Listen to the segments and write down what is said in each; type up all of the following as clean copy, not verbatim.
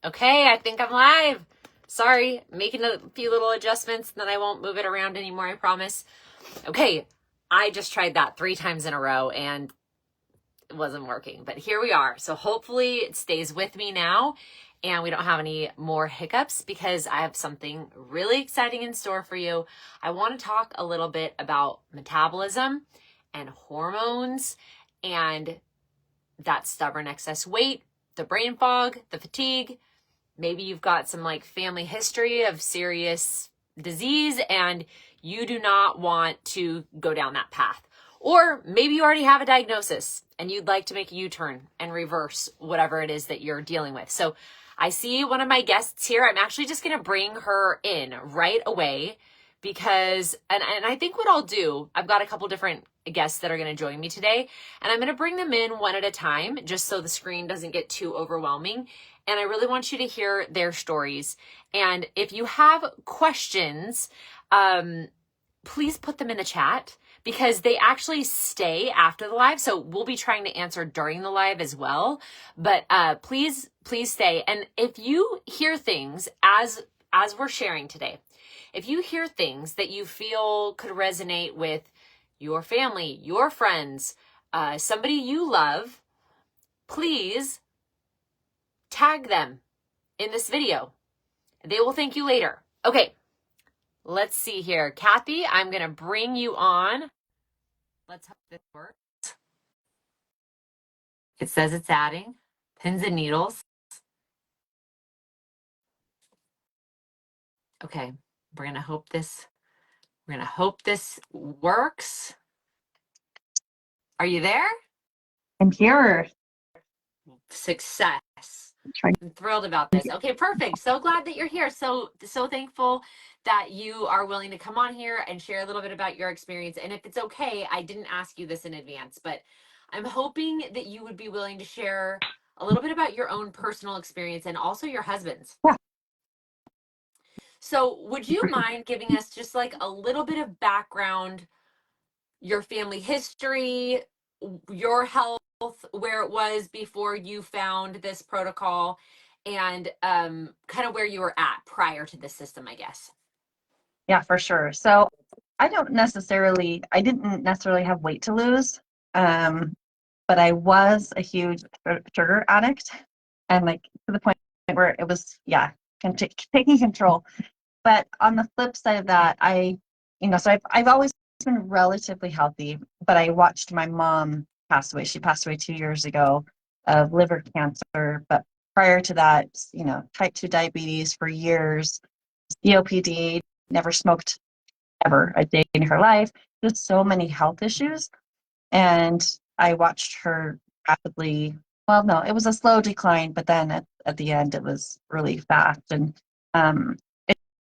Okay, I think I'm live. Sorry, making a few little adjustments, and then I won't move it around anymore, I promise. Okay, I just tried that 3 times in a row and it wasn't working, but here we are. So hopefully it stays with me now and we don't have any more hiccups because I have something really exciting in store for you. I want to talk a little bit about metabolism and hormones and that stubborn excess weight, the brain fog, the fatigue. Maybe you've got some like family history of serious disease and you do not want to go down that path. Or maybe you already have a diagnosis and you'd like to make a U-turn and reverse whatever it is that you're dealing with. So I see one of my guests here. I'm actually just going to bring her in right away because, and I think what I'll do, I've got a couple different guests that are going to join me today, and I'm going to bring them in one at a time just so the screen doesn't get too overwhelming. And I really want you to hear their stories. And if you have questions, please put them in the chat because they actually stay after the live. So we'll be trying to answer during the live as well. But please stay. And if you hear things as we're sharing today, if you hear things that you feel could resonate with your family, your friends, somebody you love, please tag them in this video. They will thank you later. Okay, let's see here. Kathy, I'm going to bring you on. Let's hope this works. It says it's adding pins and needles. Okay, we're going to hope this works. Are you there? I'm here. Success. I'm thrilled about this. Okay, perfect. So glad that you're here. So thankful that you are willing to come on here and share a little bit about your experience. And if it's okay, I didn't ask you this in advance, but I'm hoping that you would be willing to share a little bit about your own personal experience and also your husband's. Yeah. So would you mind giving us just like a little bit of background, your family history, your health, where it was before you found this protocol, and kind of where you were at prior to this system, I guess. Yeah, for sure. So I didn't necessarily have weight to lose, but I was a huge sugar addict, and like to the point where it was, taking control. But on the flip side of that, so I've always been relatively healthy, but I watched my mom pass away. She passed away 2 years ago of liver cancer. But prior to that, type 2 diabetes for years, COPD, never smoked ever a day in her life, just so many health issues. And I watched her rapidly, well, no, it was a slow decline, but then at the end, it was really fast. And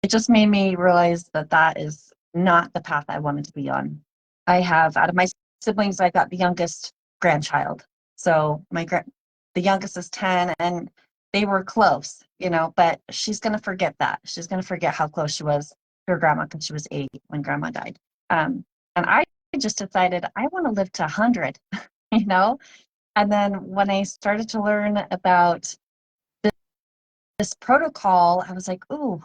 it just made me realize that is not the path I wanted to be on. I have, out of my siblings, I got the youngest grandchild. So the youngest is 10, and they were close, but she's going to forget that. She's going to forget how close she was to her grandma because she was 8 when grandma died. And I just decided I want to live to 100, And then when I started to learn about this protocol, I was like, ooh,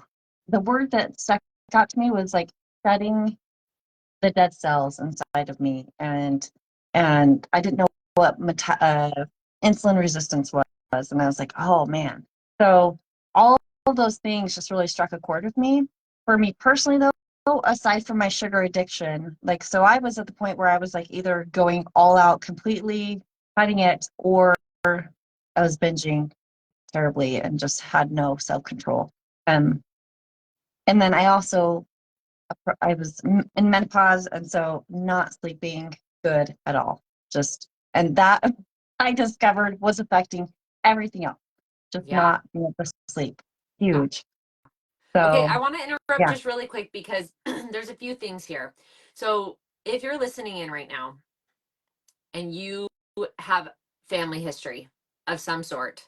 the word that stuck out to me was like shedding the dead cells inside of me. And I didn't know what insulin resistance was. And I was like, oh man. So all of those things just really struck a chord with me. For me personally though, aside from my sugar addiction, so I was at the point where I was like either going all out completely, fighting it, or I was binging terribly and just had no self-control. And then I was in menopause, and so not sleeping good at all. And that I discovered was affecting everything else, just not being able to sleep. Huge. So, okay, I want to interrupt just really quick because there's a few things here. So if you're listening in right now and you have family history of some sort,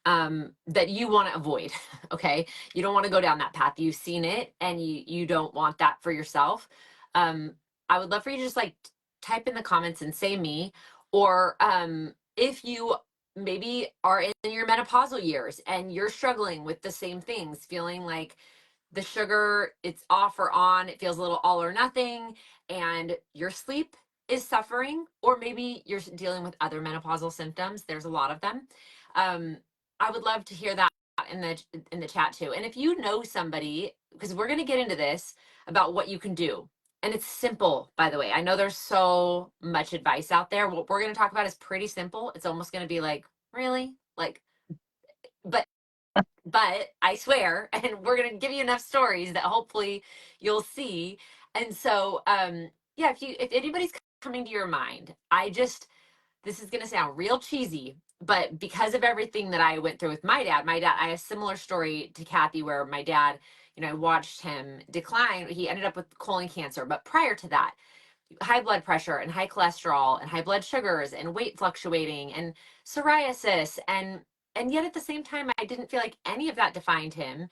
that you want to avoid, okay? You don't want to go down that path. You've seen it and you don't want that for yourself. I would love for you to just like type in the comments and say me, or if you maybe are in your menopausal years and you're struggling with the same things, feeling like the sugar, it's off or on, it feels a little all or nothing, and your sleep is suffering, or maybe you're dealing with other menopausal symptoms. There's a lot of them. um, I would love to hear that in the chat too. And if you know somebody, because we're going to get into this about what you can do, and it's simple, by the way. I know there's so much advice out there. What we're going to talk about is pretty simple. It's almost going to be like, really, like, but I swear, and we're gonna give you enough stories that hopefully you'll see. And so, yeah, if anybody's coming to your mind, this is gonna sound real cheesy, but because of everything that I went through with my dad, I have a similar story to Kathy where my dad, I watched him decline. He ended up with colon cancer, but prior to that, high blood pressure and high cholesterol and high blood sugars and weight fluctuating and psoriasis, and yet at the same time I didn't feel like any of that defined him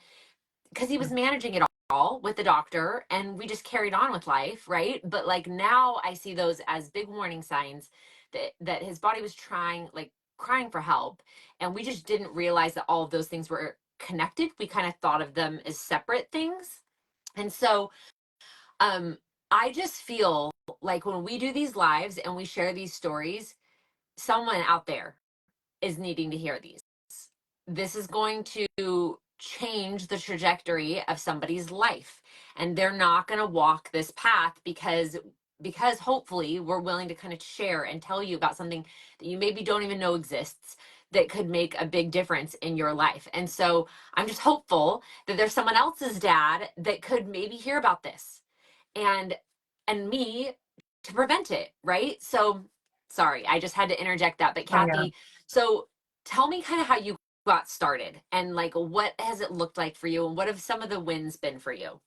because he was managing it all with the doctor, and we just carried on with life, right? But like now I see those as big warning signs that his body was trying, like crying for help, and we just didn't realize that all of those things were connected. We kind of thought of them as separate things. And so um I just feel like when we do these lives and we share these stories, someone out there is needing to hear these. This is going to change the trajectory of somebody's life, and they're not going to walk this path because hopefully we're willing to kind of share and tell you about something that you maybe don't even know exists, that could make a big difference in your life. And so I'm just hopeful that there's someone else's dad that could maybe hear about this, and me, to prevent it, right? So sorry, I just had to interject that. But Oh yeah. Kathy, so tell me kind of how you got started, and like what has it looked like for you, and what have some of the wins been for you?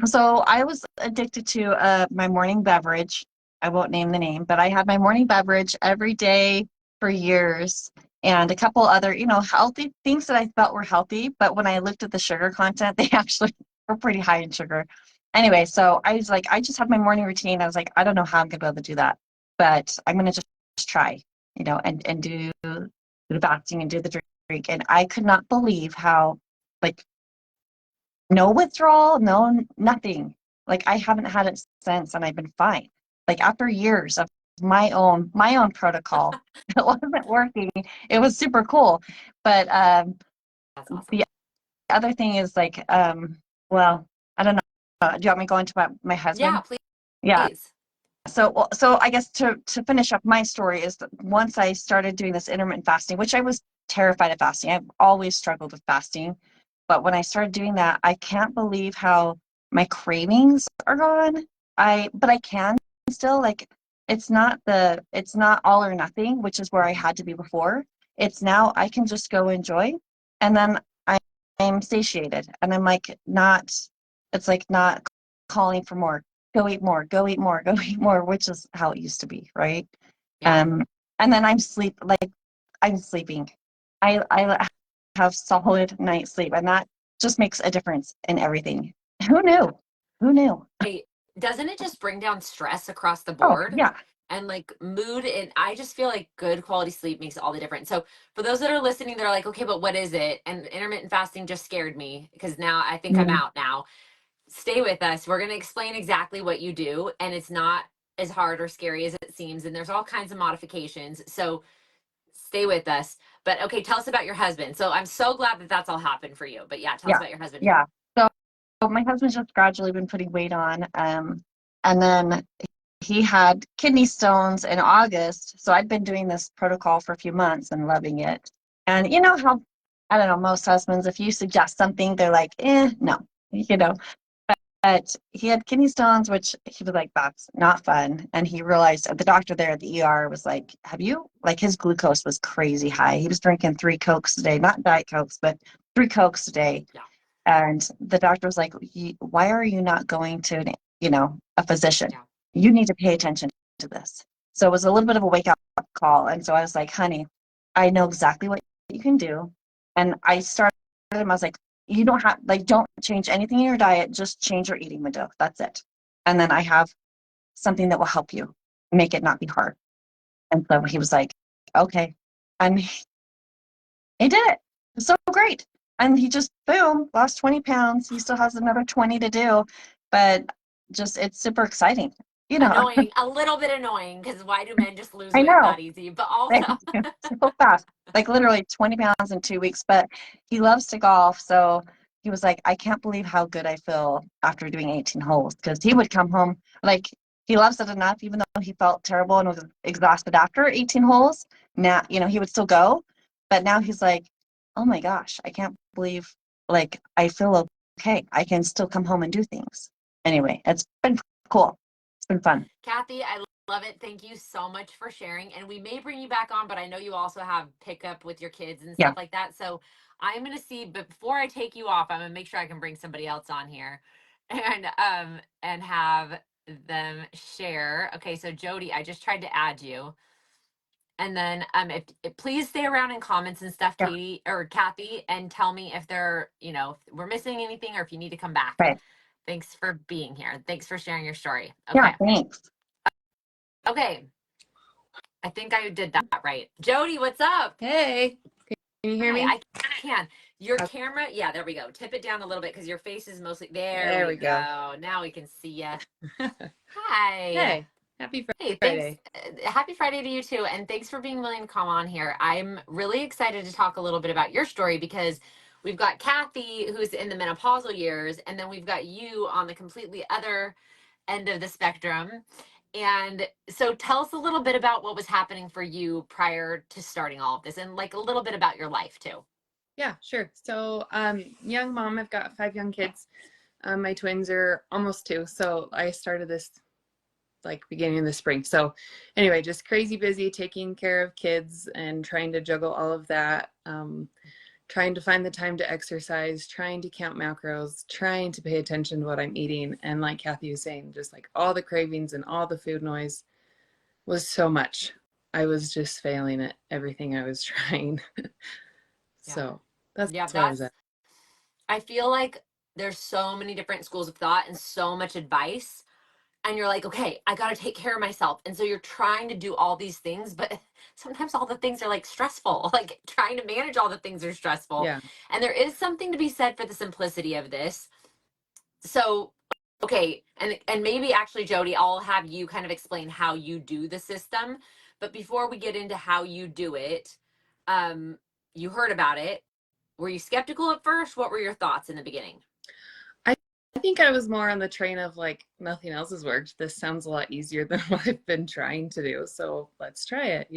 So I was addicted to my morning beverage. I won't name the name, but I had my morning beverage every day for years, and a couple other, healthy things that I felt were healthy. But when I looked at the sugar content, they actually were pretty high in sugar. Anyway, so I was like, I just had my morning routine. I was like, I don't know how I'm gonna be able to do that, but I'm gonna just try, and do the fasting and do the drink. And I could not believe how, like, no withdrawal, no nothing. Like I haven't had it since, and I've been fine. Like after years of my own protocol, it wasn't working. It was super cool, but That's awesome. the other thing is like, well, I don't know. Do you want me to go into my Yeah, husband? Yeah. please. So I guess to finish up my story is that once I started doing this intermittent fasting, which I was terrified of fasting. I've always struggled with fasting, but when I started doing that, I can't believe how my cravings are gone. But I can still, like, it's not all or nothing, which is where I had to be before. It's now I can just go enjoy, and then I'm satiated, and I'm like not. It's like not calling for more. Go eat more, go eat more, go eat more, which is how it used to be, right? Yeah. Um, and then I'm sleeping. I have solid night sleep, and that just makes a difference in everything. Who knew? Who knew? Hey, doesn't it just bring down stress across the Oh, board yeah. and like mood? And I just feel like good quality sleep makes all the difference. So for those that are listening, they're like, okay, but what is it? And intermittent fasting just scared me because now I think I'm Mm, out now. Stay with us. We're going to explain exactly what you do, and it's not as hard or scary as it seems. And there's all kinds of modifications. So stay with us. But okay, tell us about your husband. So I'm so glad that that's all happened for you. But yeah, tell us yeah, about your husband. yeah. So my husband's just gradually been putting weight on, and then he had kidney stones in August. So I'd been doing this protocol for a few months and loving it. And you know how, I don't know, most husbands, if you suggest something, they're like, no, you know. But he had kidney stones, which he was like, that's not fun. And he realized the doctor there at the ER was like, have you, like his glucose was crazy high. He was drinking 3 Cokes a day, not Diet Cokes, but 3 Cokes a day. Yeah. And the doctor was like, why are you not going to, a physician? Yeah. You need to pay attention to this. So it was a little bit of a wake up call. And so I was like, honey, I know exactly what you can do. And I started him, I was like, you don't have, like, don't change anything in your diet, just change your eating window. That's it. And then I have something that will help you make it not be hard. And so he was like, okay. And he did it. It was so great. And he just, boom, lost 20 pounds. He still has another 20 to do, but just, it's super exciting. You know, Annoying, a little bit annoying, because why do men just lose I weight know. that easy? But also, So fast, like literally 20 pounds in 2 weeks. But he loves to golf. So he was like, I can't believe how good I feel after doing 18 holes. Because he would come home, like, he loves it enough, even though he felt terrible and was exhausted after 18 holes. Now, he would still go. But now he's like, oh my gosh, I can't believe, like, I feel okay. I can still come home and do things. Anyway, it's been cool. It's been fun. Kathy, I love it. Thank you so much for sharing. And we may bring you back on, but I know you also have pickup with your kids and Yeah. stuff like that. So I'm gonna see, but before I take you off, I'm gonna make sure I can bring somebody else on here and have them share. Okay, so Jody, I just tried to add you. And then if please stay around in comments and stuff, Yeah. Katie or Kathy, and tell me if they're, if we're missing anything or if you need to come back. Right. Thanks for being here. Thanks for sharing your story. Yeah. Okay. Thanks. Okay. I think I did that right. Jody, what's up? Hey, can you hear Hi, me? I can. Your Okay, camera, yeah, there we go. Tip it down a little bit because your face is mostly there. there We we go. go. Now we can see you. Hi. Hey, happy Hey, thanks. Friday. Happy Friday to you too. And thanks for being willing to come on here. I'm really excited to talk a little bit about your story because we've got Kathy, who's in the menopausal years, and then we've got you on the completely other end of the spectrum. And so tell us a little bit about what was happening for you prior to starting all of this and like a little bit about your life too. Yeah, sure. So, young mom, I've got 5 young kids. My twins are almost 2, so I started this like beginning of the spring. So, anyway, just crazy busy taking care of kids and trying to juggle all of that. Trying to find the time to exercise, trying to count macros, trying to pay attention to what I'm eating. And like Kathy was saying, just like all the cravings and all the food noise was so much. I was just failing at everything I was trying. Yeah. So that's Yeah, where I was that's at. I feel like there's so many different schools of thought and so much advice. And you're like, okay, I got to take care of myself. And so you're trying to do all these things, but sometimes all the things are like stressful. Like trying to manage all the things are stressful. Yeah. And there is something to be said for the simplicity of this. So, okay, and maybe actually Jody, I'll have you kind of explain how you do the system. But before we get into how you do it, um, you heard about it. Were you skeptical at first? What were your thoughts in the beginning? I, I think I was more on the train of like, nothing else has worked. This sounds a lot easier than what I've been trying to do. So let's try it.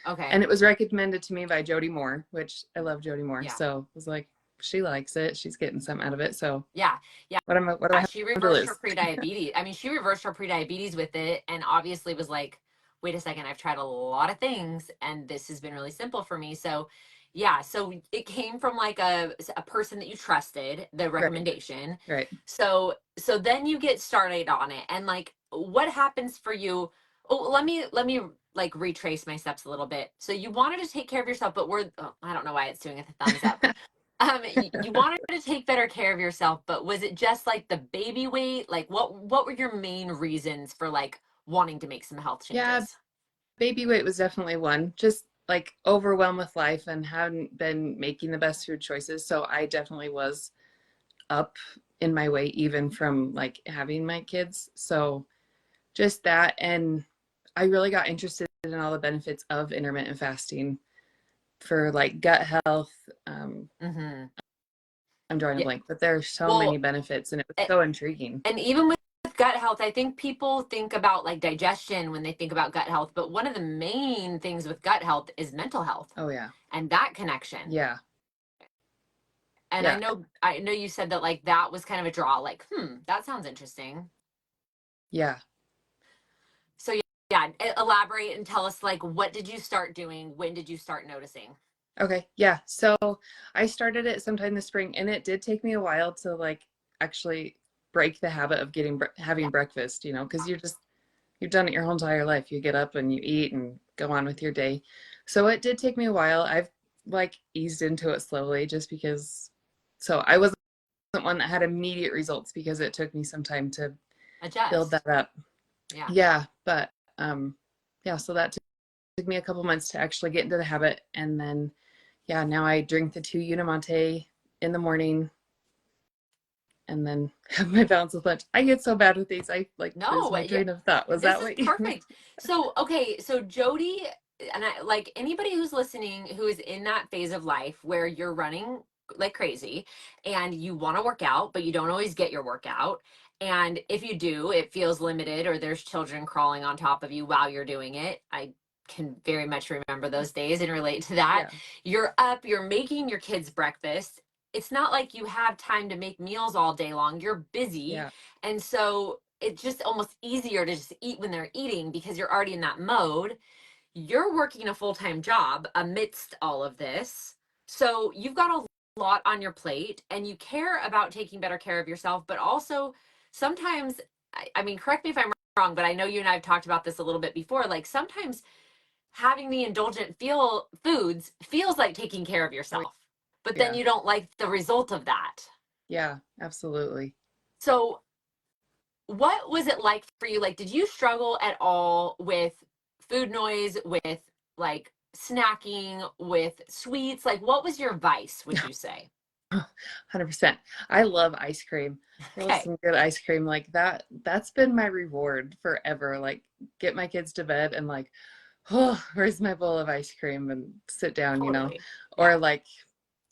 Okay. And it was recommended to me by Jody Moore, which I love Jody Moore. Yeah. So I was like, she likes it. She's getting something out of it. So Yeah. Yeah. what do I have She to reversed her lose? pre-diabetes. I mean, she reversed her pre-diabetes with it and obviously was like, wait a second, I've tried a lot of things and this has been really simple for me. So yeah, so it came from like a person that you trusted, the Right. recommendation. Right. So then you get started on it and like what happens for you? Oh, let me like retrace my steps a little bit. So you wanted to take care of yourself, but I don't know why it's doing a thumbs up. You wanted to take better care of yourself, but was it just like the baby weight? Like what were your main reasons for like wanting to make some health Yeah, changes? baby weight was definitely one. Just like overwhelmed with life and hadn't been making the best food choices. So I definitely was up in my weight even from like having my kids. So just that. And I really got interested in all the benefits of intermittent fasting for like gut health. Mm-hmm. I'm drawing a Yeah. blank, but there are so many Well, benefits and it was a- so intriguing. and even with gut health, I think people think about like digestion when they think about gut health, but one of the main things with gut health is mental health Oh yeah. and that connection. Yeah. And Yeah. I know you said that like that was kind of a draw, like, that sounds interesting. Yeah. So yeah, elaborate and tell us like what did you start doing? When did you start noticing? Okay. Yeah. So I started it sometime this spring and it did take me a while to like actually break the habit of having Yeah. breakfast, because you've done it your whole entire life. You get up and you eat and go on with your day. So it did take me a while. I've like eased into it slowly just because I wasn't one that had immediate results because it took me some time to build Adjust. that up. Yeah. Yeah, but yeah, so that took me a couple months to actually get into the habit. And then, yeah, now I drink the 2 Unimate in the morning and then have my balance with lunch. I get so bad with these. I like lose No, my train of thought. Was this that is what you perfect. So, okay, so Jody, and I like anybody who's listening who is in that phase of life where you're running like crazy and you want to work out, but you don't always get your workout. And if you do, it feels limited or there's children crawling on top of you while you're doing it. I can very much remember those days and relate to that. Yeah. You're up, you're making your kids breakfast. It's not like you have time to make meals all day long. You're busy. Yeah. And so it's just almost easier to just eat when they're eating because you're already in that mode. You're working a full-time job amidst all of this. So you've got a lot on your plate and you care about taking better care of yourself, but also sometimes, I mean, correct me if I'm wrong, but I know you and I have talked about this a little bit before. Like sometimes having the indulgent foods feels like taking care of yourself, but then Yeah. you don't like the result of that. Yeah, absolutely. So what was it like for you? Like, did you struggle at all with food noise, with like snacking, with sweets? Like, what was your vice, would you say? 100%. I love ice cream. I love Okay. some good ice cream like that. That's been my reward forever. Like get my kids to bed and like, oh, where's my bowl of ice cream and sit down, you know, Totally. or Yeah. like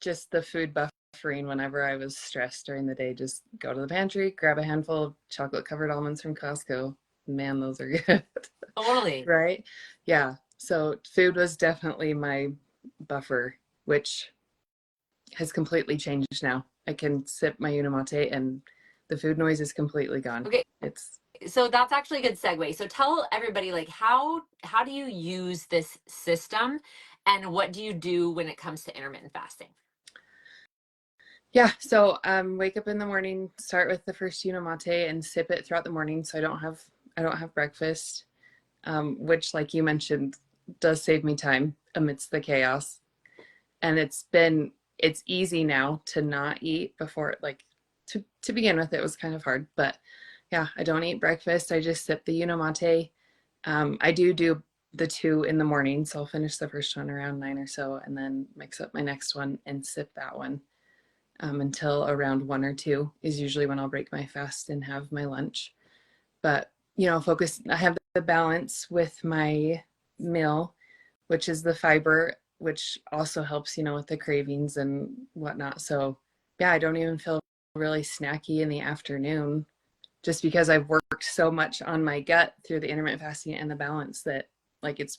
just the food buffering whenever I was stressed during the day, just go to the pantry, grab a handful of chocolate covered almonds from Costco. Man, those are good. Totally. Right? Yeah. So food was definitely my buffer, which has completely changed now. I can sip my Unimate and the food noise is completely gone. Okay. It's So that's actually a good segue. So tell everybody like how do you use this system and what do you do when it comes to intermittent fasting? yeah. So wake up in the morning, start with the first Unimate and sip it throughout the morning. So I don't have breakfast, which like you mentioned does save me time amidst the chaos. And it's easy now to not eat before like to begin with it was kind of hard, but yeah, I don't eat breakfast. I just sip the Unimate. I do the 2 in the morning, so I'll finish the first one around 9 or so, and then mix up my next one and sip that one until around 1 or 2 is usually when I'll break my fast and have my lunch. But you know, I have the balance with my meal, which is the fiber, which also helps, you know, with the cravings and whatnot. So yeah, I don't even feel really snacky in the afternoon just because I've worked so much on my gut through the intermittent fasting and the balance that like it's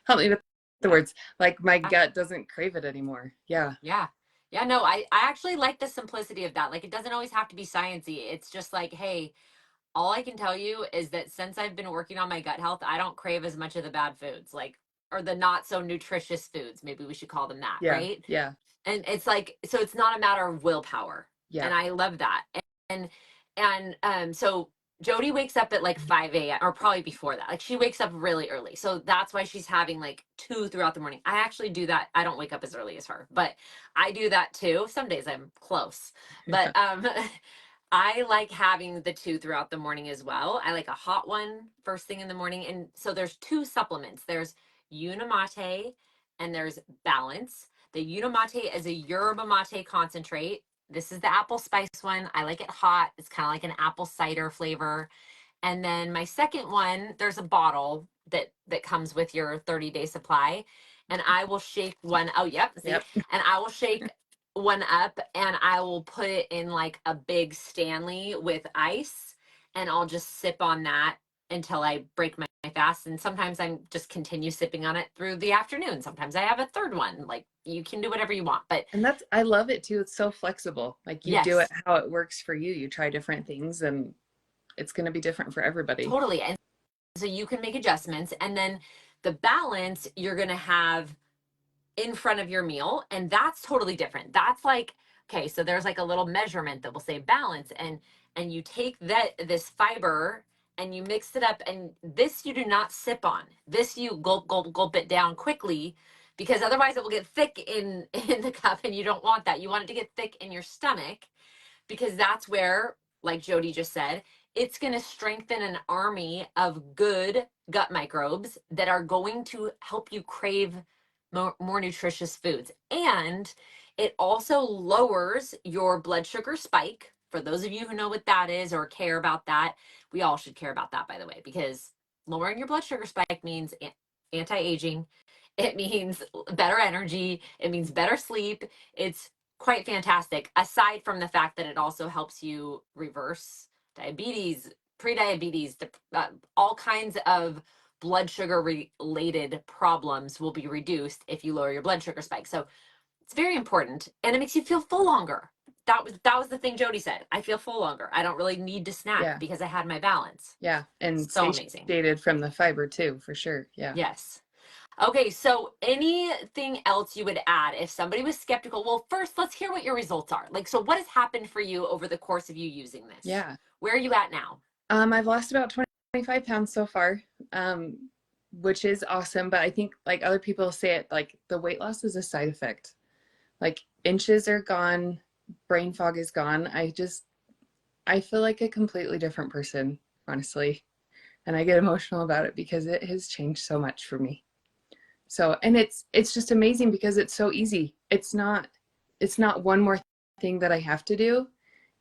help me with the words, like my gut doesn't crave it anymore. Yeah. Yeah. Yeah, no, I actually like the simplicity of that. Like it doesn't always have to be sciencey. It's just like, hey, all I can tell you is that since I've been working on my gut health, I don't crave as much of the bad foods, like or the not so nutritious foods. Maybe we should call them that, Yeah. right? Yeah. And it's like so it's not a matter of willpower. Yeah. And I love that. So Jody wakes up at like 5 a.m. or probably before that. Like she wakes up really early. So that's why she's having like 2 throughout the morning. I actually do that. I don't wake up as early as her, but I do that too. Some days I'm close. But I like having the 2 throughout the morning as well. I like a hot one first thing in the morning. And so there's 2 supplements. There's Unimate and there's Balance. The Unimate is a yerba mate concentrate. This is the apple spice one. I like it hot. It's kind of like an apple cider flavor. And then my second one, there's a bottle that comes with your 30-day supply. And I will shake one. Oh, yep. See? Yep. And I will shake one up and I will put it in like a big Stanley with ice. And I'll just sip on that until I break my fast. And sometimes I'm just continue sipping on it through the afternoon. Sometimes I have a third one. Like you can do whatever you want. But And I love it too. It's so flexible. Like you do it yes, how it works for you. You try different things and it's going to be different for everybody. totally. And so you can make adjustments. And then the Balance you're going to have in front of your meal. And that's totally different. That's like, okay, so there's like a little measurement that will say Balance. And you take this fiber and you mix it up. And this you do not sip on. This you gulp, gulp, gulp it down quickly because otherwise it will get thick in the cup and you don't want that. You want it to get thick in your stomach because that's where, like Jody just said, it's going to strengthen an army of good gut microbes that are going to help you crave more nutritious foods. And it also lowers your blood sugar spike. For those of you who know what that is or care about that, we all should care about that, by the way, because lowering your blood sugar spike means anti-aging. It means better energy. It means better sleep. It's quite fantastic, aside from the fact that it also helps you reverse diabetes, prediabetes, all kinds of blood sugar related problems will be reduced if you lower your blood sugar spike. So it's very important, and it makes you feel full longer. That was the thing Jody said. I feel full longer. I don't really need to snack Yeah. because I had my balance. Yeah. And So amazing. satiated from the fiber too, for sure. Yeah. Yes. Okay, so anything else you would add if somebody was skeptical? Well, first, let's hear what your results are. Like, so what has happened for you over the course of you using this? Yeah. Where are you at now? I've lost about 25 pounds so far, which is awesome. But I think, like other people say it, like the weight loss is a side effect. Like inches are gone, brain fog is gone. I feel like a completely different person, honestly. And I get emotional about it because it has changed so much for me. So, and it's just amazing because it's so easy. It's not one more thing that I have to do.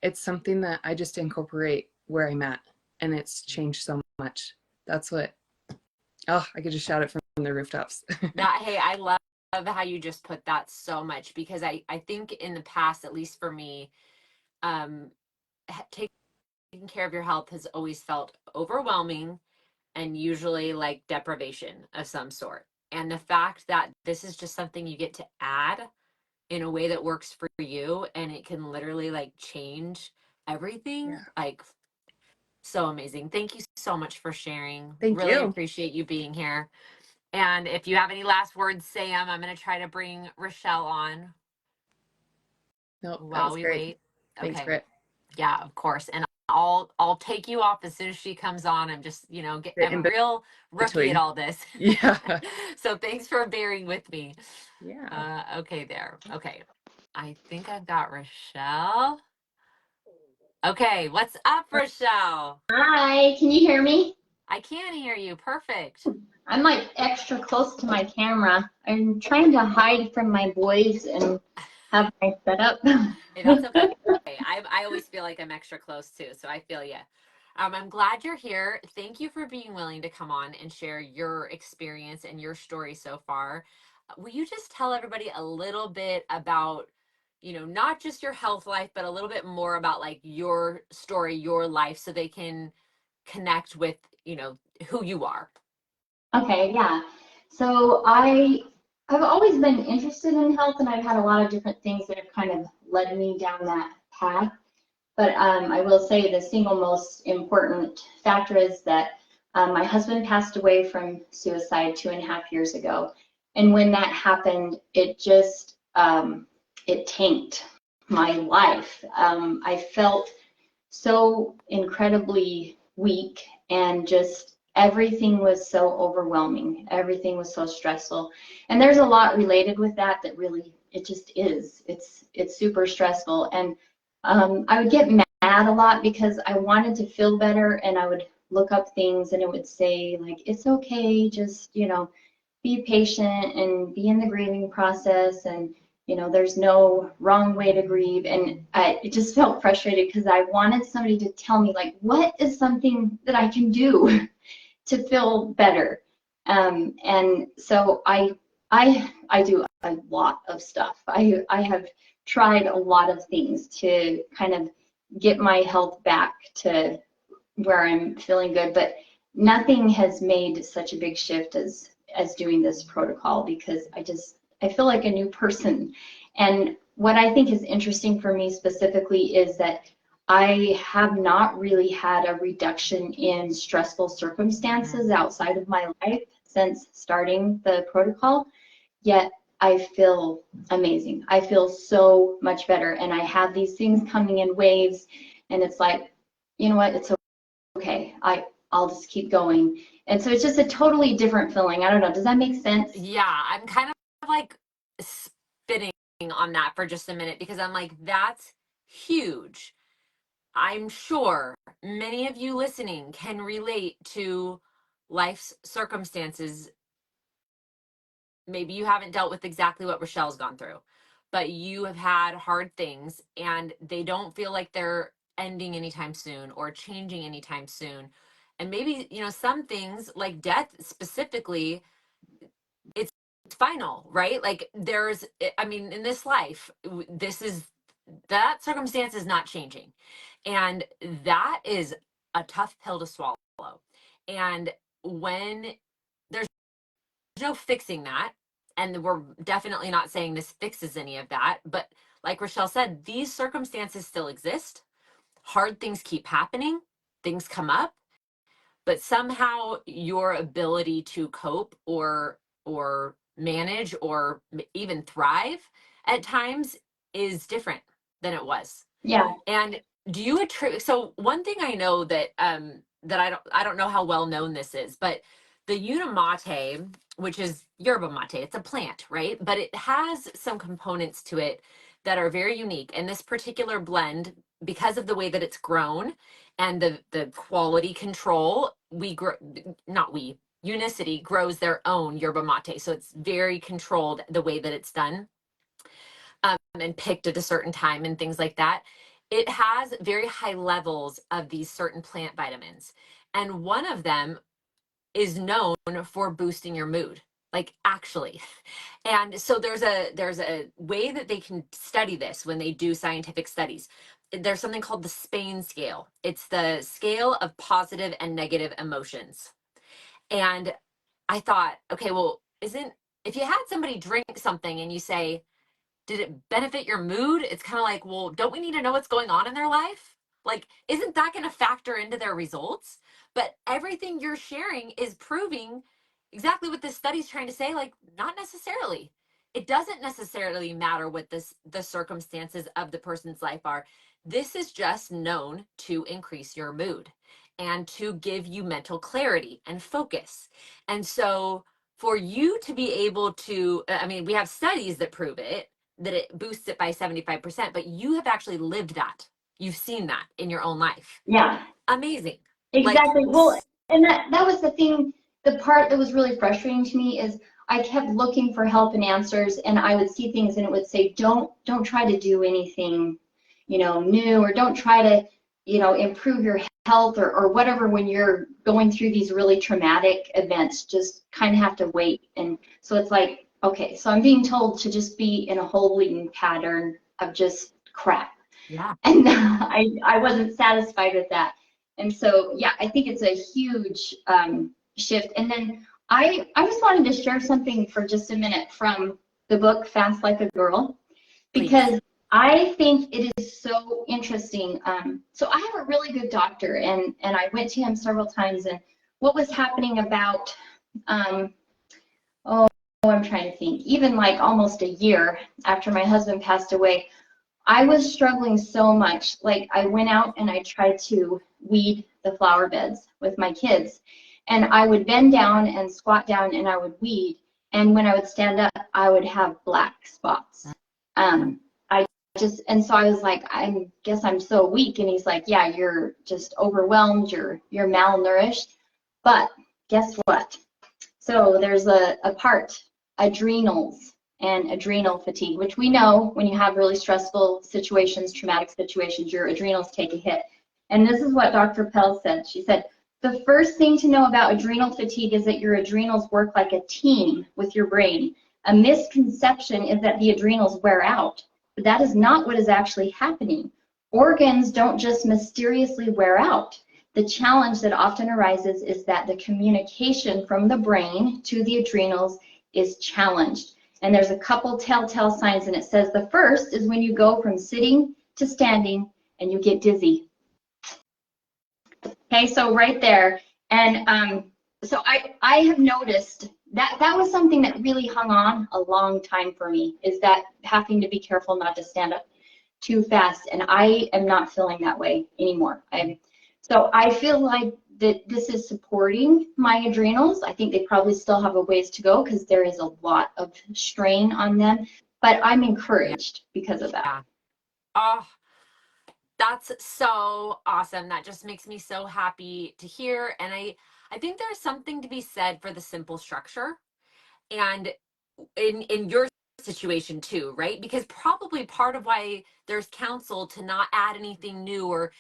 It's something that I just incorporate where I'm at, and it's changed so much. That's what, I could just shout it from the rooftops. Hey, I love how you just put that so much, because I think in the past, at least for me, taking care of your health has always felt overwhelming and usually like deprivation of some sort. And the fact that this is just something you get to add in a way that works for you, and it can literally like change everything, Yeah. like so amazing. Thank you so much for sharing. Thank Really you. appreciate you being here. And if you have any last words, say them. I'm going to try to bring Rochelle on Nope, that while was we great. wait. Thanks, Okay. Britt. Yeah, of course. And I'll take you off as soon as she comes on. I'm just, I'm a real rookie between. at all this. Yeah. So thanks for bearing with me. Yeah. Okay, there. Okay. I think I've got Rochelle. Okay, what's up, Rochelle? Hi, can you hear me? I can hear you. Perfect. I'm like extra close to my camera. I'm trying to hide from my boys and have my setup. Hey, that's okay. I always feel like I'm extra close too, so I feel you. I'm glad you're here. Thank you for being willing to come on and share your experience and your story so far. Will you just tell everybody a little bit about, not just your health life, but a little bit more about like your story, your life, so they can connect with, who you are? Okay, yeah. So I've always been interested in health, and I've had a lot of different things that have kind of led me down that path. But I will say the single most important factor is that my husband passed away from suicide 2.5 years ago. And when that happened, it just, it tanked my life. I felt so incredibly weak, and just everything was so overwhelming. Everything was so stressful. And there's a lot related with that really, it just is. It's super stressful. And I would get mad a lot because I wanted to feel better, and I would look up things and it would say like, it's okay, just, be patient and be in the grieving process, and there's no wrong way to grieve. And it just felt frustrated because I wanted somebody to tell me like, what is something that I can do to feel better. And so I do a lot of stuff. I have tried a lot of things to kind of get my health back to where I'm feeling good, but nothing has made such a big shift as doing this protocol, because I feel like a new person. And what I think is interesting for me specifically is that I have not really had a reduction in stressful circumstances outside of my life since starting the protocol, yet I feel amazing. I feel so much better, and I have these things coming in waves, and it's like, you know what, it's okay. I'll just keep going. And so it's just a totally different feeling. I don't know. Does that make sense? Yeah, I'm kind of like spinning on that for just a minute, because I'm like, that's huge. I'm sure many of you listening can relate to life's circumstances. Maybe you haven't dealt with exactly what Rochelle's gone through, but you have had hard things and they don't feel like they're ending anytime soon or changing anytime soon. And maybe, you know, some things like death specifically, it's final, right? Like there's, I mean, in this life, this is, that circumstance is not changing. And that is a tough pill to swallow. And when there's no fixing that, and we're definitely not saying this fixes any of that, but like Rochelle said, these circumstances still exist. Hard things keep happening, things come up, but somehow your ability to cope or manage or even thrive at times is different than it was. Yeah. And do you attribute, so one thing I know that that I don't know how well known this is, but the Unimate, which is yerba mate, it's a plant, right? But it has some components to it that are very unique. And this particular blend, because of the way that it's grown and the quality control, we grow, not we, Unicity grows their own yerba mate. So it's very controlled the way that it's done, and picked at a certain time and things like that. It has very high levels of these certain plant vitamins. And one of them is known for boosting your mood, like actually. And so there's a way that they can study this when they do scientific studies. There's something called the Spain scale. It's the scale of positive and negative emotions. And I thought, okay, well, if you had somebody drink something and you say, did it benefit your mood? It's kind of like, well, don't we need to know what's going on in their life? Like, isn't that going to factor into their results? But everything you're sharing is proving exactly what this study's trying to say. Like, not necessarily. It doesn't necessarily matter what the circumstances of the person's life are. This is just known to increase your mood and to give you mental clarity and focus. And so for you to be able to, I mean, we have studies that prove it, that it boosts it by 75%, but you have actually lived that. You've seen that in your own life. Yeah. Amazing. Exactly. Like, Well, and that was the thing, the part that was really frustrating to me is I kept looking for help and answers, and I would see things and it would say, don't try to do anything, new, or don't try to, improve your health or whatever when you're going through these really traumatic events. Just kind of have to wait. And so it's like, okay, so I'm being told to just be in a holding pattern of just crap. yeah. And I wasn't satisfied with that. And so, yeah, I think it's a huge shift. And then I just wanted to share something for just a minute from the book Fast Like a Girl, because Please. I think it is so interesting. So I have a really good doctor, and I went to him several times. And what was happening about, I'm trying to think, even like almost a year after my husband passed away, I was struggling so much. Like, I went out and I tried to weed the flower beds with my kids, and I would bend down and squat down and I would weed, and when I would stand up I would have black spots. And so I was like, I guess I'm so weak. And he's like, yeah, you're just overwhelmed, you're malnourished. But guess what? So there's a part, adrenals and adrenal fatigue, which we know when you have really stressful situations, traumatic situations, your adrenals take a hit. And this is what Dr. Pell said. She said, the first thing to know about adrenal fatigue is that your adrenals work like a team with your brain. A misconception is that the adrenals wear out, but that is not what is actually happening. Organs don't just mysteriously wear out. The challenge that often arises is that the communication from the brain to the adrenals is challenged. And there's a couple telltale signs, and it says the first is when you go from sitting to standing and you get dizzy. Okay, so right there. And so I have noticed that was something that really hung on a long time for me, is that having to be careful not to stand up too fast. And I am not feeling that way anymore. So I feel like that this is supporting my adrenals. I think they probably still have a ways to go because there is a lot of strain on them, but I'm encouraged because of that. Yeah. Oh, That's so awesome. That just makes me so happy to hear. And I think there's something to be said for the simple structure. And in your situation too, right? Because probably part of why there's counsel to not add anything new, or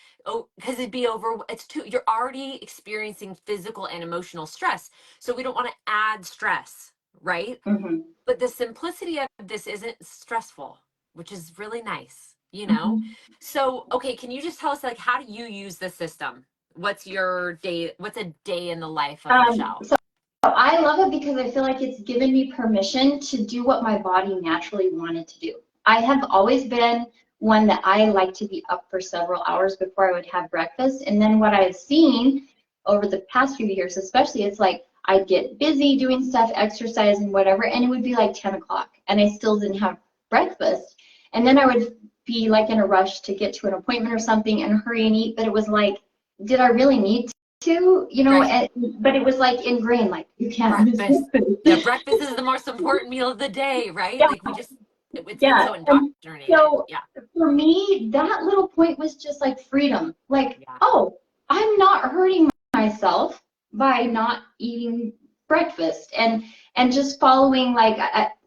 because it'd be over, it's too, you're already experiencing physical and emotional stress, so we don't want to add stress, right? Mhm. But the simplicity of this isn't stressful, which is really nice, you know? Mhm. So, okay, can you just tell us, like, how do you use the system? What's your day? What's a day in the life of Michelle? So I love it because I feel like it's given me permission to do what my body naturally wanted to do. I have always been one that I like to be up for several hours before I would have breakfast. And then what I've seen over the past few years, especially, it's like I'd get busy doing stuff, exercise and whatever, and it would be like 10 o'clock and I still didn't have breakfast. And then I would be like in a rush to get to an appointment or something and hurry and eat. But it was like, did I really need to, you know, Right. but it was like ingrained, like you can't miss Breakfast. breakfast. Yeah, breakfast is the most important meal of the day, right? Yeah, Like it's been yeah. so And indoctrinated. so Yeah, for me, that little point was just like freedom. Like, yeah, oh, I'm not hurting myself by not eating breakfast and just following like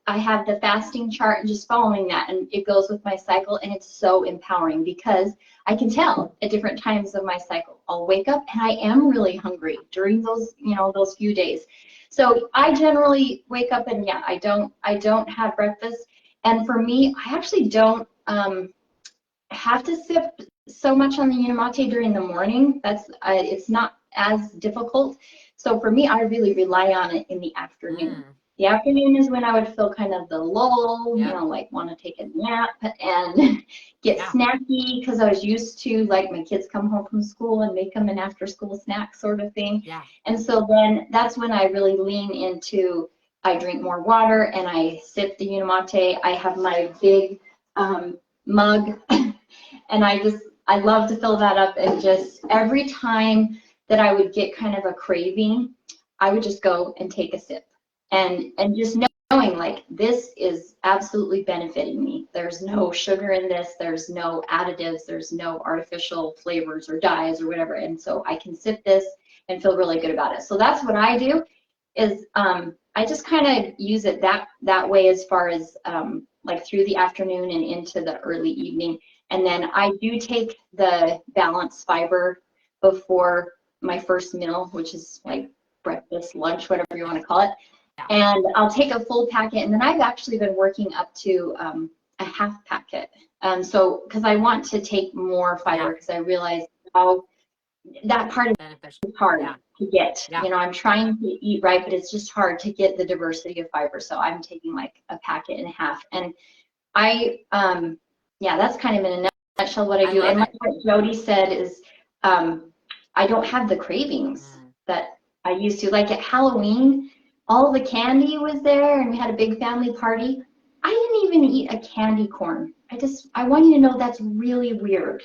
I have the fasting chart and just following that, and it goes with my cycle, and it's so empowering because I can tell at different times of my cycle. I'll wake up and I am really hungry during those, you know, those few days. So I generally wake up and yeah, I don't have breakfast. And for me, I actually don't have to sip so much on the Unimate during the morning. That's it's not as difficult. So for me, I really rely on it in the afternoon. The afternoon is when I would feel kind of the lull, you Yep. know, like want to take a nap and get Yeah. snacky because I was used to like my kids come home from school and make them an after school snack sort of thing. Yeah. And so then that's when I really lean into, I drink more water and I sip the Unimate. I have my big mug and I love to fill that up, and just every time that I would get kind of a craving, I would just go and take a sip and just knowing like this is absolutely benefiting me. There's no sugar in this, there's no additives, there's no artificial flavors or dyes or whatever, and so I can sip this and feel really good about it. So that's what I do, is I just kind of use it that way as far as like through the afternoon and into the early evening. And then I do take the balanced fiber before my first meal, which is like breakfast, lunch, whatever you want to call it. Yeah. And I'll take a full packet, and then I've actually been working up to a half packet. So because I want to take more fiber, because I realize how that part of Beneficial. it's hard Yeah. to get. Yeah. You know, I'm trying to eat right, but it's just hard to get the diversity of fiber. So I'm taking like a packet and a half. And yeah, that's kind of in a nutshell what I do. love And like it. what Jody said is, I don't have the cravings that I used to. Like at Halloween, all the candy was there and we had a big family party. I didn't even eat a candy corn. I want you to know that's really weird.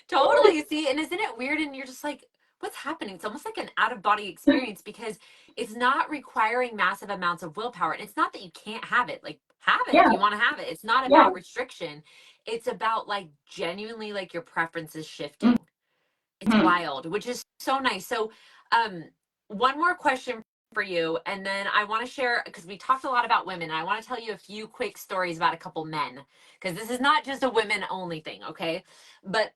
Totally. See, and isn't it weird? And you're just like, what's happening? It's almost like an out of body experience because it's not requiring massive amounts of willpower. And it's not that you can't have it. Like, have it Yeah. if you want to have it. It's not Yeah. about restriction. It's about like genuinely like your preferences shifting. It's Mhm. wild, which is so nice. So, one more question for you, and then I want to share because we talked a lot about women. I want to tell you a few quick stories about a couple men because this is not just a women only thing, okay? But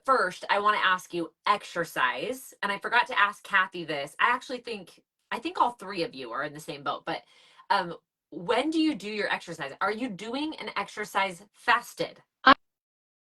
first, I want to ask you exercise, and I forgot to ask Kathy this. I think all three of you are in the same boat, but when do you do your exercise? Are you doing an exercise fasted?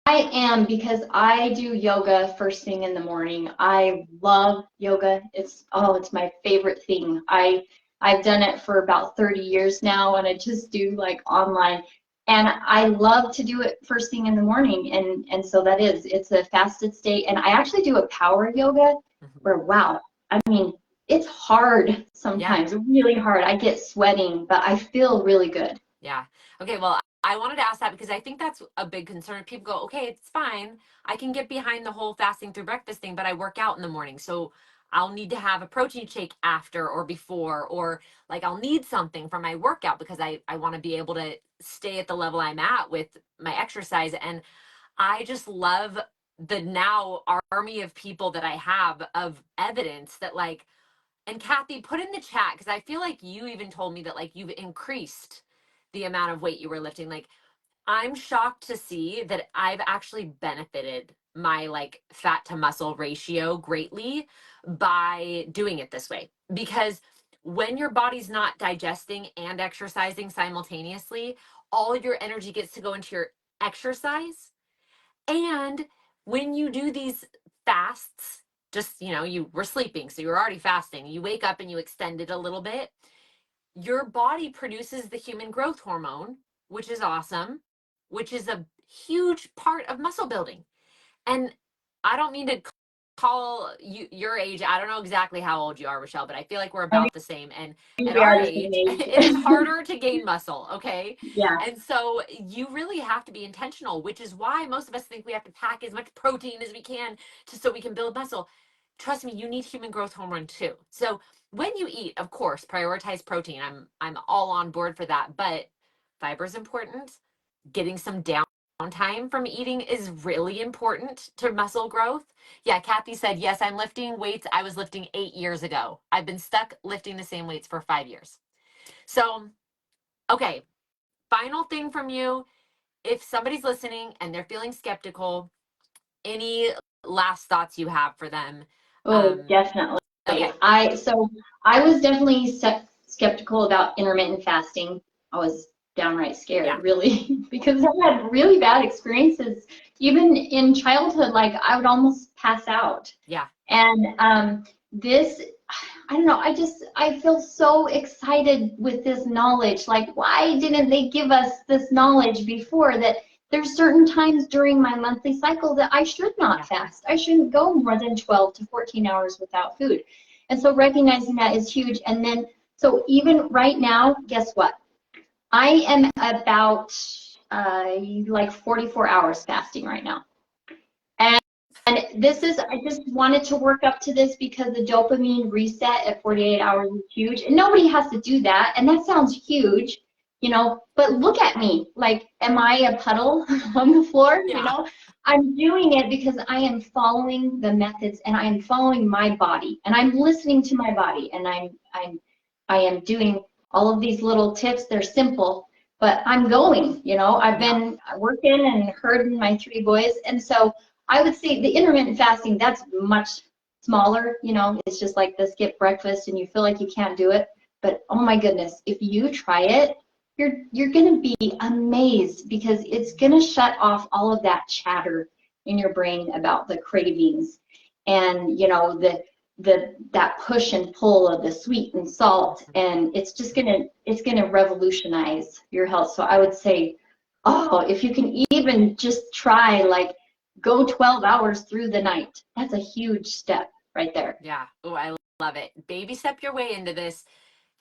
I am, because I do yoga first thing in the morning. I love yoga. It's my favorite thing. I've done it for about 30 years now, and I just do like online. And I love to do it first thing in the morning. And so it's a fasted state. And I actually do a power yoga where, wow, I mean, it's hard sometimes, really hard. I get sweating, but I feel really good. Yeah. Okay. Well, I wanted to ask that because I think that's a big concern. People go, okay, it's fine. I can get behind the whole fasting through breakfast thing, but I work out in the morning. So I'll need to have a protein shake after or before, or like I'll need something for my workout because I want to be able to stay at the level I'm at with my exercise. And I just love the now army of people that I have of evidence that like, and Kathy, put in the chat, because I feel like you even told me that like you've increased the amount of weight you were lifting. Like, I'm shocked to see that I've actually benefited my like fat to muscle ratio greatly by doing it this way. Because when your body's not digesting and exercising simultaneously, all of your energy gets to go into your exercise. And when you do these fasts, just, you know, you were sleeping, so you're already fasting. You wake up and you extend it a little bit. Your body produces the human growth hormone, which is awesome, which is a huge part of muscle building. And I don't mean to call you your age. I don't know exactly how old you are, Rochelle, but I feel like we're about the same. And at We our are the same age, age. it is harder to gain muscle, okay? Yeah. And so you really have to be intentional, which is why most of us think we have to pack as much protein as we can so we can build muscle. Trust me, you need human growth hormone too. So when you eat, of course, prioritize protein. I'm all on board for that, but fiber is important. Getting some downtime from eating is really important to muscle growth. Yeah, Kathy said, yes, I'm lifting weights I was lifting 8 years ago. I've been stuck lifting the same weights for 5 years. So, okay, final thing from you. If somebody's listening and they're feeling skeptical, any last thoughts you have for them? Oh, definitely. Okay. I was definitely skeptical about intermittent fasting. I was downright scared, Yeah. really, because I had really bad experiences. Even in childhood, like I would almost pass out. Yeah. And this, I don't know, I feel so excited with this knowledge. Like, why didn't they give us this knowledge before that there's certain times during my monthly cycle that I should not fast. I shouldn't go more than 12 to 14 hours without food. And so recognizing that is huge. And then, so even right now, guess what? I am about like 44 hours fasting right now. And this is, I just wanted to work up to this because the dopamine reset at 48 hours is huge. And nobody has to do that. And that sounds huge, you know, but look at me. Like, am I a puddle on the floor? Yeah. You know, I'm doing it because I am following the methods and I am following my body and I'm listening to my body and I am doing all of these little tips. They're simple, but I'm going, you know, I've been working and herding my 3 boys. And so I would say the intermittent fasting, that's much smaller, you know, it's just like the skip breakfast and you feel like you can't do it. But oh my goodness, if you try it, you're going to be amazed because it's going to shut off all of that chatter in your brain about the cravings and, you know, that push and pull of the sweet and salt, and it's going to revolutionize your health. So I would say, oh, if you can even just try, like, go 12 hours through the night. That's a huge step right there. Yeah. Oh, I love it. Baby step your way into this.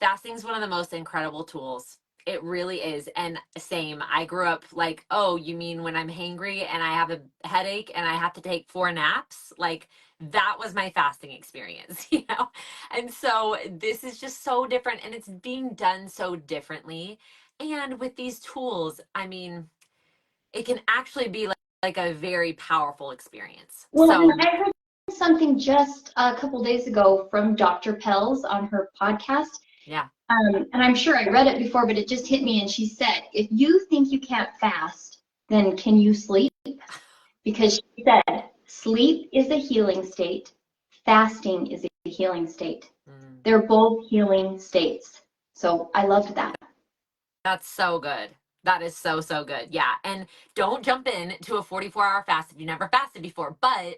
Fasting is one of the most incredible tools. It really is. And same, I grew up like, oh, you mean when I'm hangry and I have a headache and I have to take 4 naps? Like, that was my fasting experience, you know? And so this is just so different and it's being done so differently. And with these tools, I mean, it can actually be like a very powerful experience. Well, So and I heard something just a couple days ago from Dr. Pelz on her podcast. yeah. And I'm sure I read it before, but it just hit me. And she said, if you think you can't fast, then can you sleep? Because she said, sleep is a healing state. Fasting is a healing state. They're both healing states. So I loved that. That's so good. That is so, so good. Yeah. And don't jump in to a 44-hour fast if you never fasted before, but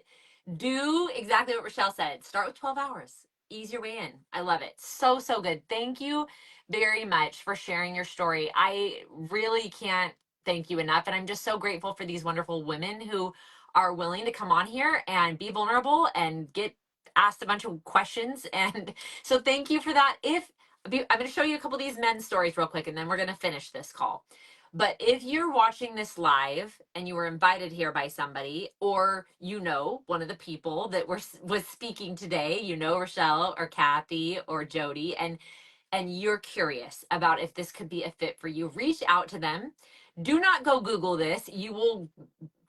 do exactly what Rochelle said. Start with 12 hours. Ease your way in. I love it. So, so good. Thank you very much for sharing your story. I really can't thank you enough. And I'm just so grateful for these wonderful women who are willing to come on here and be vulnerable and get asked a bunch of questions. And so thank you for that. I'm going to show you a couple of these men's stories real quick, and then we're going to finish this call. But if you're watching this live and you were invited here by somebody, or you know one of the people that was speaking today, you know Rochelle or Kathy or Jody, and you're curious about if this could be a fit for you, reach out to them. Do not go Google this. You will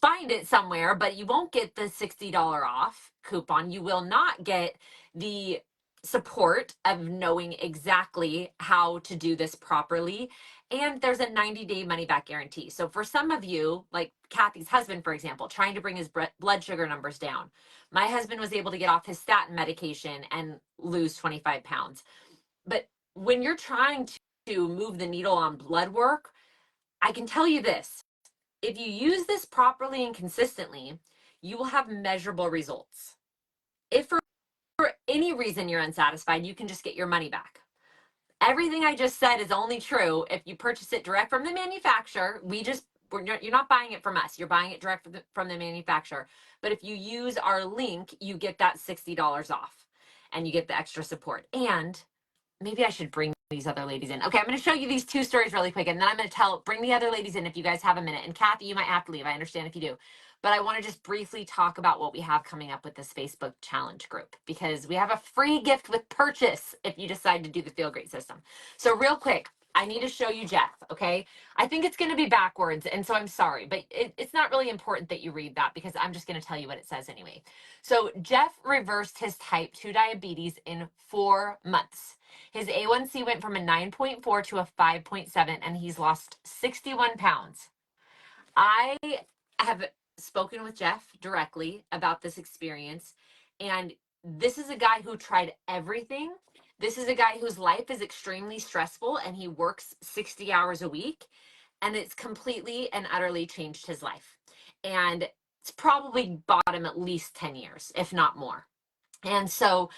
find it somewhere, but you won't get the $60 off coupon. You will not get the support of knowing exactly how to do this properly. And there's a 90-day money back guarantee. So for some of you, like Kathy's husband, for example, trying to bring his blood sugar numbers down, my husband was able to get off his statin medication and lose 25 pounds. But when you're trying to move the needle on blood work, I can tell you this: if you use this properly and consistently, you will have measurable results. If for any reason you're unsatisfied, you can just get your money back. Everything I just said is only true if you purchase it direct from the manufacturer. You're not buying it from us. You're buying it direct from the manufacturer. But if you use our link, you get that $60 off and you get the extra support. And maybe I should bring these other ladies in. Okay, I'm going to show you these two stories really quick, and then I'm going to bring the other ladies in if you guys have a minute. And Kathy, you might have to leave. I understand if you do. But I want to just briefly talk about what we have coming up with this Facebook challenge group, because we have a free gift with purchase if you decide to do the Feel Great system. So real quick, I need to show you Jeff, okay? I think it's going to be backwards, and so I'm sorry, but it's not really important that you read that because I'm just going to tell you what it says anyway. So Jeff reversed his type 2 diabetes in 4 months. His A1C went from a 9.4 to a 5.7, and he's lost 61 pounds. I have spoken with Jeff directly about this experience, and this is a guy who tried everything. This is a guy whose life is extremely stressful, and he works 60 hours a week, and it's completely and utterly changed his life. And it's probably bought him at least 10 years, if not more. And so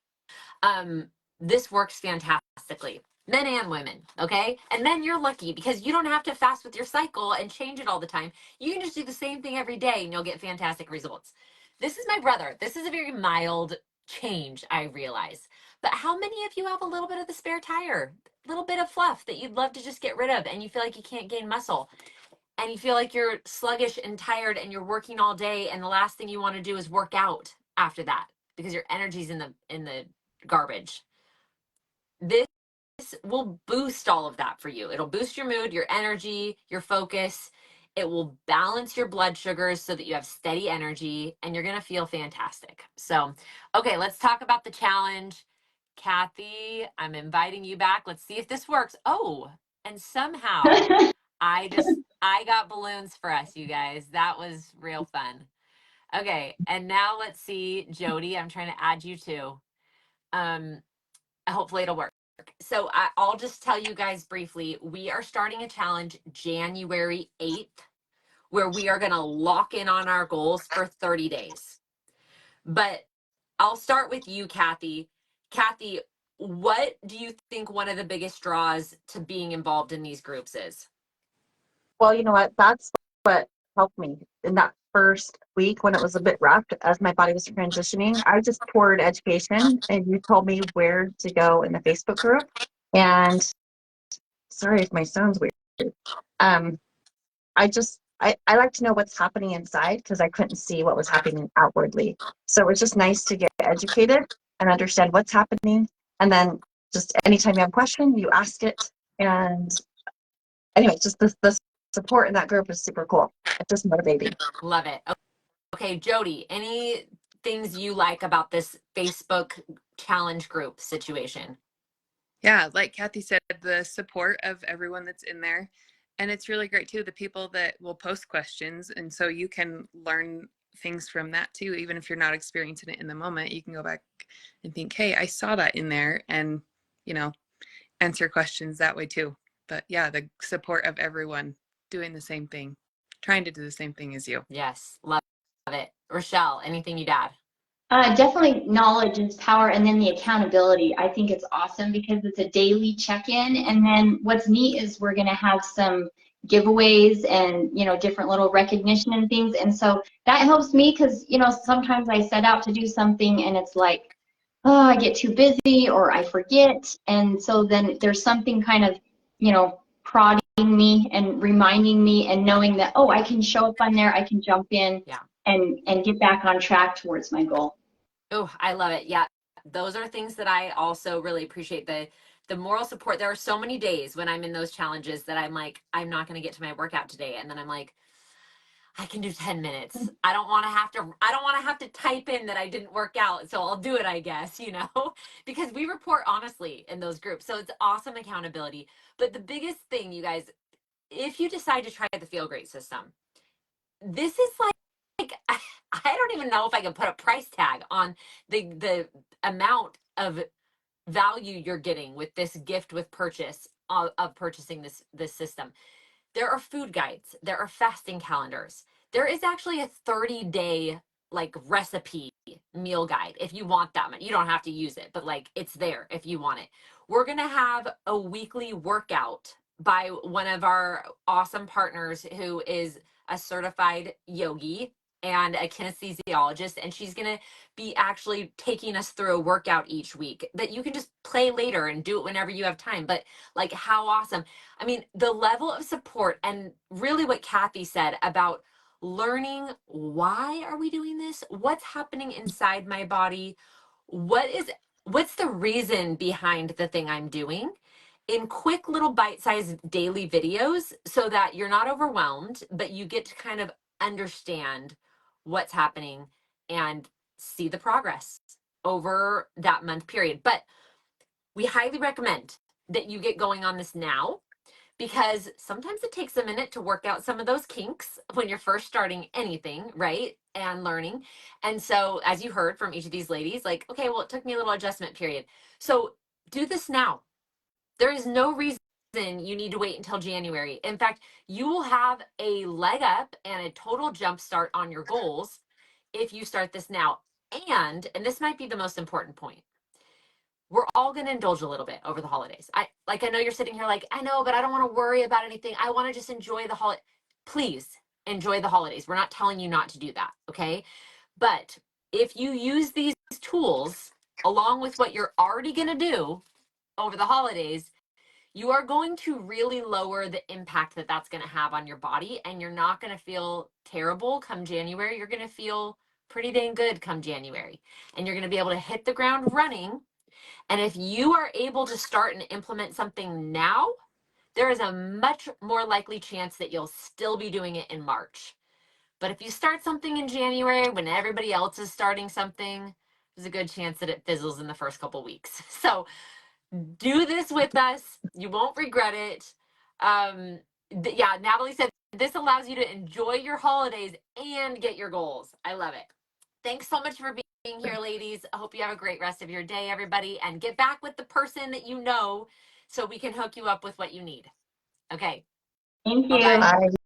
this works fantastically, men and women, okay? And then you're lucky because you don't have to fast with your cycle and change it all the time. You can just do the same thing every day and you'll get fantastic results. This is my brother. This is a very mild change, I realize. But how many of you have a little bit of the spare tire, a little bit of fluff that you'd love to just get rid of, and you feel like you can't gain muscle, and you feel like you're sluggish and tired and you're working all day, and the last thing you want to do is work out after that because your energy's in the garbage? This will boost all of that for you. It'll boost your mood, your energy, your focus. It will balance your blood sugars so that you have steady energy and you're going to feel fantastic. So, okay, let's talk about the challenge. Kathy, I'm inviting you back. Let's see if this works. Oh, and somehow I got balloons for us, you guys. That was real fun. Okay, and now let's see, Jody, I'm trying to add you too. Hopefully it'll work. So I'll just tell you guys briefly, we are starting a challenge January 8th, where we are going to lock in on our goals for 30 days. But I'll start with you, Kathy. Kathy, what do you think one of the biggest draws to being involved in these groups is? Well, you know what? That's what helped me in that first week when it was a bit rough as my body was transitioning. I just poured education, and you told me where to go in the Facebook group. And sorry if my sound's weird. I like to know what's happening inside because I couldn't see what was happening outwardly. So it was just nice to get educated and understand what's happening. And then just anytime you have a question, you ask it. And anyway, just the support in that group is super cool. It's just motivating. Love it. Okay, Jody, any things you like about this Facebook challenge group situation? Yeah, like Kathy said, the support of everyone that's in there. And it's really great too, the people that will post questions. And so you can learn things from that too. Even if you're not experiencing it in the moment, you can go back and think, hey, I saw that in there, and, you know, answer questions that way too. But yeah, the support of everyone doing the same thing, trying to do the same thing as you. Yes, love it. Rochelle, anything you'd add? Definitely knowledge is power, and then the accountability. I think it's awesome because it's a daily check-in, and then what's neat is we're going to have some giveaways and, you know, different little recognition and things, and so that helps me because, you know, sometimes I set out to do something and it's like, oh, I get too busy or I forget, and so then there's something kind of, you know, prodding me and reminding me and knowing that, oh, I can show up on there, I can jump in Yeah. and get back on track towards my goal. Oh, I love it. Yeah. Those are things that I also really appreciate. The moral support. There are so many days when I'm in those challenges that I'm like, I'm not going to get to my workout today. And then I'm like, I can do 10 minutes. I don't want to have to type in that I didn't work out. So I'll do it, I guess, because we report honestly in those groups. So it's awesome accountability. But the biggest thing, you guys, if you decide to try the Feel Great system, this is like I don't even know if I can put a price tag on the amount of value you're getting with this gift with purchase of purchasing this system. There are food guides, there are fasting calendars. There is actually a 30-day like recipe meal guide if you want that much. You don't have to use it, but like it's there if you want it. We're going to have a weekly workout by one of our awesome partners who is a certified yogi and a kinesiologist, and she's going to be actually taking us through a workout each week that you can just play later and do it whenever you have time. But like, how awesome. I mean, the level of support, and really what Kathy said about learning, why are we doing this? What's happening inside my body? What's the reason behind the thing I'm doing, in quick little bite-sized daily videos, so that you're not overwhelmed, but you get to kind of understand what's happening and see the progress over that month period. But we highly recommend that you get going on this now, because sometimes it takes a minute to work out some of those kinks when you're first starting anything, right? And learning. And so, as you heard from each of these ladies, like, okay, well, it took me a little adjustment period. So do this now. There is no reason you need to wait until January. In fact, you will have a leg up and a total jump start on your goals if you start this now. And this might be the most important point, we're all going to indulge a little bit over the holidays. I know you're sitting here like, I know, but I don't want to worry about anything. I want to just enjoy the holiday. Please enjoy the holidays. We're not telling you not to do that. Okay. But if you use these tools along with what you're already going to do over the holidays, you are going to really lower the impact that that's going to have on your body. And you're not going to feel terrible come January. You're going to feel pretty dang good come January. And you're going to be able to hit the ground running. And if you are able to start and implement something now, there is a much more likely chance that you'll still be doing it in March. But if you start something in January when everybody else is starting something, there's a good chance that it fizzles in the first couple weeks. So do this with us. You won't regret it. Yeah, Natalie said this allows you to enjoy your holidays and get your goals. I love it. Thanks so much for being here, ladies. I hope you have a great rest of your day, everybody, and get back with the person that you know so we can hook you up with what you need. Okay. Thank you. Bye-bye. Bye.